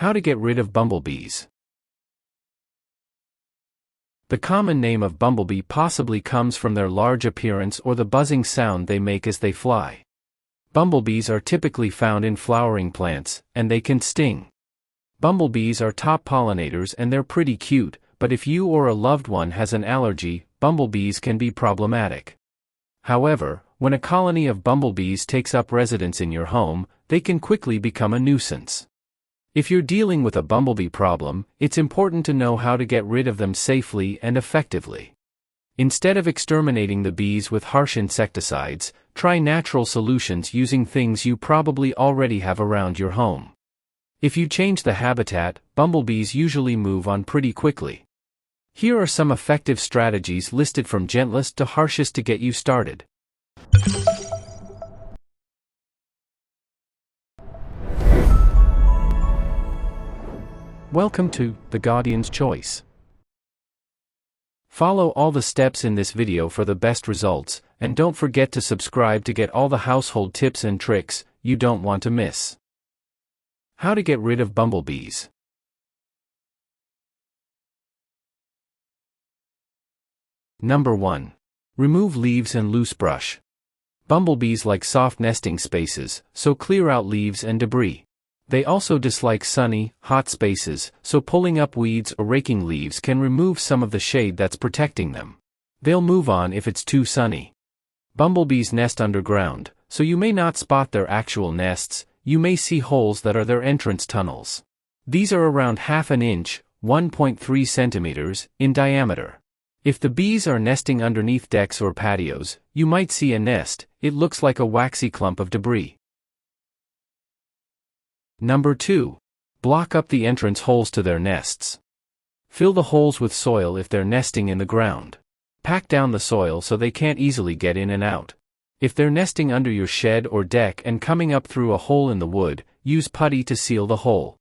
How to get rid of bumblebees. The common name of bumblebee possibly comes from their large appearance or the buzzing sound they make as they fly. Bumblebees are typically found in flowering plants, and they can sting. Bumblebees are top pollinators and they're pretty cute, but if you or a loved one has an allergy, bumblebees can be problematic. However, when a colony of bumblebees takes up residence in your home, they can quickly become a nuisance. If you're dealing with a bumblebee problem, it's important to know how to get rid of them safely and effectively. Instead of exterminating the bees with harsh insecticides, try natural solutions using things you probably already have around your home. If you change the habitat, bumblebees usually move on pretty quickly. Here are some effective strategies listed from gentlest to harshest to get you started. Welcome to The Guardian's Choice. Follow all the steps in this video for the best results, and don't forget to subscribe to get all the household tips and tricks you don't want to miss. How to get rid of bumblebees. Number 1. Remove leaves and loose brush. Bumblebees like soft nesting spaces, so clear out leaves and debris. They also dislike sunny, hot spaces, so pulling up weeds or raking leaves can remove some of the shade that's protecting them. They'll move on if it's too sunny. Bumblebees nest underground, so you may not spot their actual nests. You may see holes that are their entrance tunnels. These are around ½ an inch, 1.3 centimeters, in diameter. If the bees are nesting underneath decks or patios, you might see a nest. It looks like a waxy clump of debris. Number 2. Block up the entrance holes to their nests. Fill the holes with soil if they're nesting in the ground. Pack down the soil so they can't easily get in and out. If they're nesting under your shed or deck and coming up through a hole in the wood, use putty to seal the hole.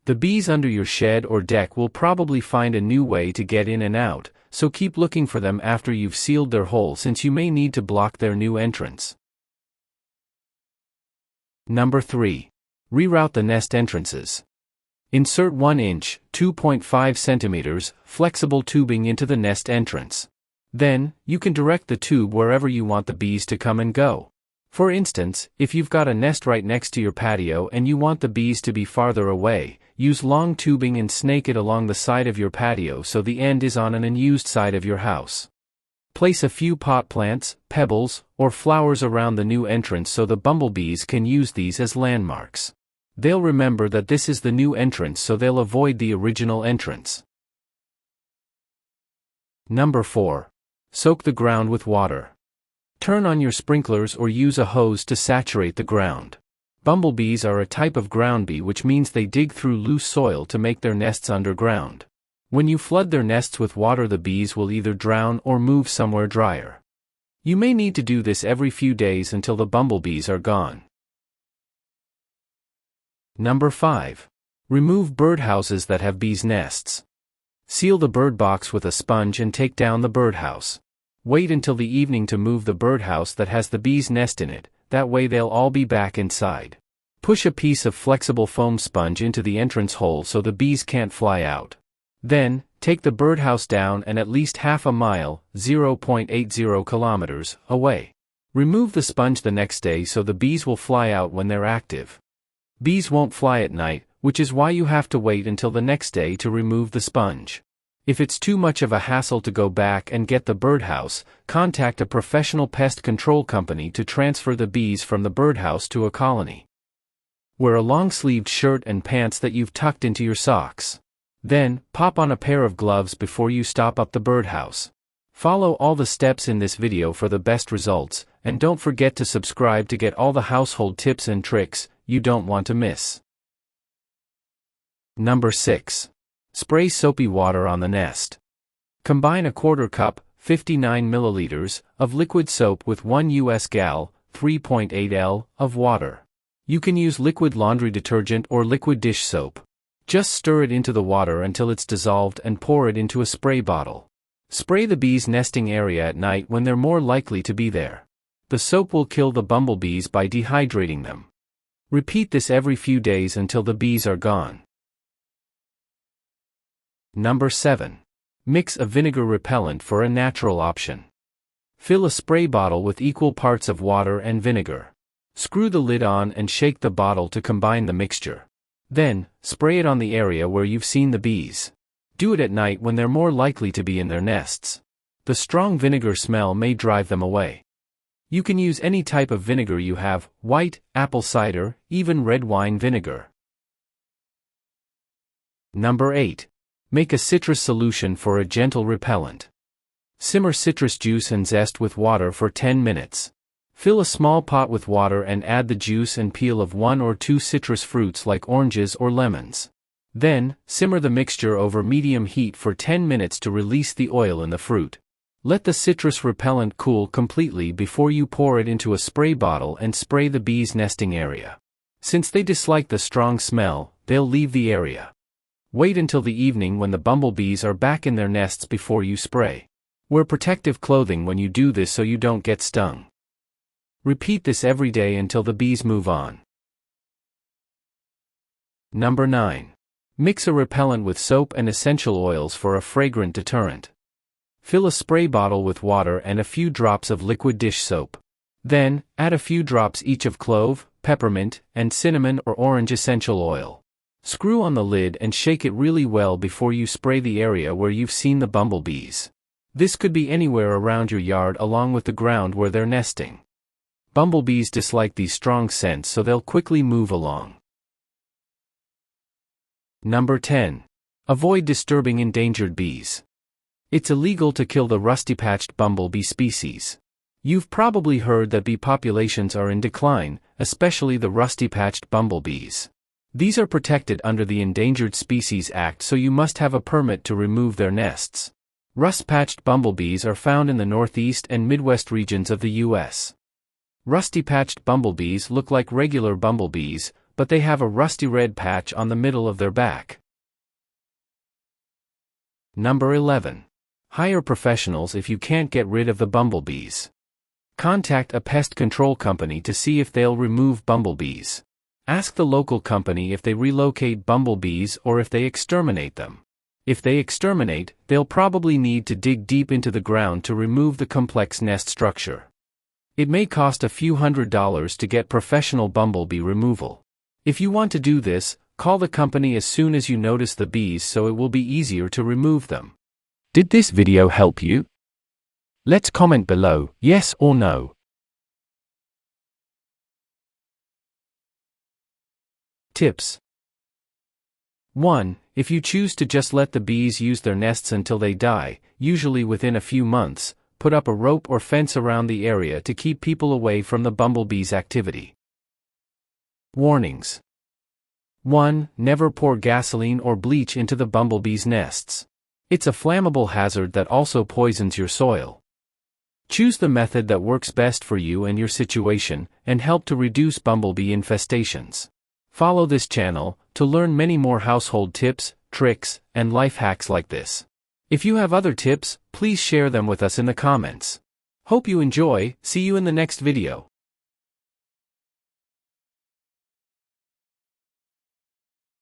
The bees under your shed or deck will probably find a new way to get in and out, so keep looking for them after you've sealed their hole since you may need to block their new entrance. Number 3. Reroute the nest entrances. Insert 1 inch, 2.5 centimeters, flexible tubing into the nest entrance. Then, you can direct the tube wherever you want the bees to come and go. For instance, if you've got a nest right next to your patio and you want the bees to be farther away, use long tubing and snake it along the side of your patio so the end is on an unused side of your house. Place a few pot plants, pebbles, or flowers around the new entrance so the bumblebees can use these as landmarks. They'll remember that this is the new entrance, so they'll avoid the original entrance. Number 4. Soak the ground with water. Turn on your sprinklers or use a hose to saturate the ground. Bumblebees are a type of ground bee, which means they dig through loose soil to make their nests underground. When you flood their nests with water, the bees will either drown or move somewhere drier. You may need to do this every few days until the bumblebees are gone. Number 5. Remove birdhouses that have bees' nests. Seal the bird box with a sponge and take down the birdhouse. Wait until the evening to move the birdhouse that has the bees' nest in it, that way they'll all be back inside. Push a piece of flexible foam sponge into the entrance hole so the bees can't fly out. Then, take the birdhouse down and at least ½ a mile, 0.80 kilometers, away. Remove the sponge the next day so the bees will fly out when they're active. Bees won't fly at night, which is why you have to wait until the next day to remove the sponge. If it's too much of a hassle to go back and get the birdhouse, contact a professional pest control company to transfer the bees from the birdhouse to a colony. Wear a long-sleeved shirt and pants that you've tucked into your socks. Then, pop on a pair of gloves before you stop up the birdhouse. Follow all the steps in this video for the best results, and don't forget to subscribe to get all the household tips and tricks you don't want to miss. Number 6. Spray soapy water on the nest. Combine a quarter cup, 59 milliliters, of liquid soap with 1 US gal, 3.8 L, of water. You can use liquid laundry detergent or liquid dish soap. Just stir it into the water until it's dissolved and pour it into a spray bottle. Spray the bees' nesting area at night when they're more likely to be there. The soap will kill the bumblebees by dehydrating them. Repeat this every few days until the bees are gone. Number 7. Mix a vinegar repellent for a natural option. Fill a spray bottle with equal parts of water and vinegar. Screw the lid on and shake the bottle to combine the mixture. Then, spray it on the area where you've seen the bees. Do it at night when they're more likely to be in their nests. The strong vinegar smell may drive them away. You can use any type of vinegar you have: white, apple cider, even red wine vinegar. Number 8. Make a citrus solution for a gentle repellent. Simmer citrus juice and zest with water for 10 minutes. Fill a small pot with water and add the juice and peel of 1 or 2 citrus fruits like oranges or lemons. Then, simmer the mixture over medium heat for 10 minutes to release the oil in the fruit. Let the citrus repellent cool completely before you pour it into a spray bottle and spray the bees' nesting area. Since they dislike the strong smell, they'll leave the area. Wait until the evening when the bumblebees are back in their nests before you spray. Wear protective clothing when you do this so you don't get stung. Repeat this every day until the bees move on. Number 9. Mix a repellent with soap and essential oils for a fragrant deterrent. Fill a spray bottle with water and a few drops of liquid dish soap. Then, add a few drops each of clove, peppermint, and cinnamon or orange essential oil. Screw on the lid and shake it really well before you spray the area where you've seen the bumblebees. This could be anywhere around your yard along with the ground where they're nesting. Bumblebees dislike these strong scents, so they'll quickly move along. Number 10. Avoid disturbing endangered bees. It's illegal to kill the rusty-patched bumblebee species. You've probably heard that bee populations are in decline, especially the rusty-patched bumblebees. These are protected under the Endangered Species Act, so you must have a permit to remove their nests. Rust-patched bumblebees are found in the northeast and midwest regions of the U.S. Rusty-patched bumblebees look like regular bumblebees, but they have a rusty red patch on the middle of their back. Number 11. Hire professionals if you can't get rid of the bumblebees. Contact a pest control company to see if they'll remove bumblebees. Ask the local company if they relocate bumblebees or if they exterminate them. If they exterminate, they'll probably need to dig deep into the ground to remove the complex nest structure. It may cost a few $100s to get professional bumblebee removal. If you want to do this, call the company as soon as you notice the bees so it will be easier to remove them. Did this video help you? Let's comment below, yes or no. Tips. 1. If you choose to just let the bees use their nests until they die, usually within a few months, put up a rope or fence around the area to keep people away from the bumblebees' activity. Warnings. 1. Never pour gasoline or bleach into the bumblebees' nests. It's a flammable hazard that also poisons your soil. Choose the method that works best for you and your situation, and help to reduce bumblebee infestations. Follow this channel to learn many more household tips, tricks, and life hacks like this. If you have other tips, please share them with us in the comments. Hope you enjoy. See you in the next video.